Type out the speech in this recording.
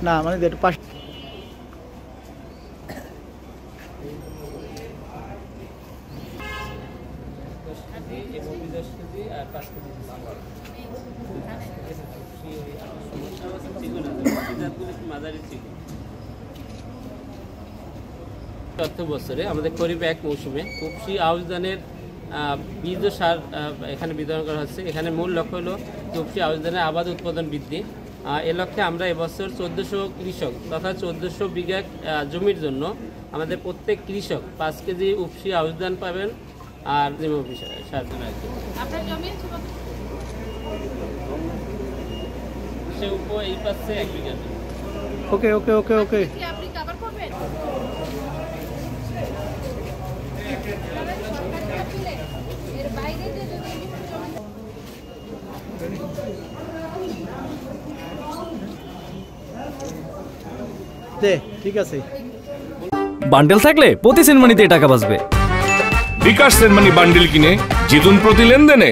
না মানে একটু পাশ অর্থ বছরে আমাদের খরিফ এক মৌসুমে কুপসি আউশ ধানের বীজ ও সার এখানে বিতরণ করা হচ্ছে। এখানে মূল লক্ষ্য হলো কুপসি আউশ ধানের আবাদ উৎপাদন বৃদ্ধি। এ লক্ষ্যে আমরা এবছর 1400 কৃষক তথা 1400 বিঘা জমির জন্য আমাদের প্রত্যেক কৃষক 5 কেজি উপসি আউশ ধান পাবেন আর সার সে এই পাচ্ছে 1 বিঘা। ওকে ওকে ওকে ওকে ঠিক আছে। বান্ডেল থাকলে প্রতি সেনমানিতে টাকা বাঁচবে। বিকাশ সেনমানি বান্ডেল কিনে জিতুন প্রতি লেনদেনে।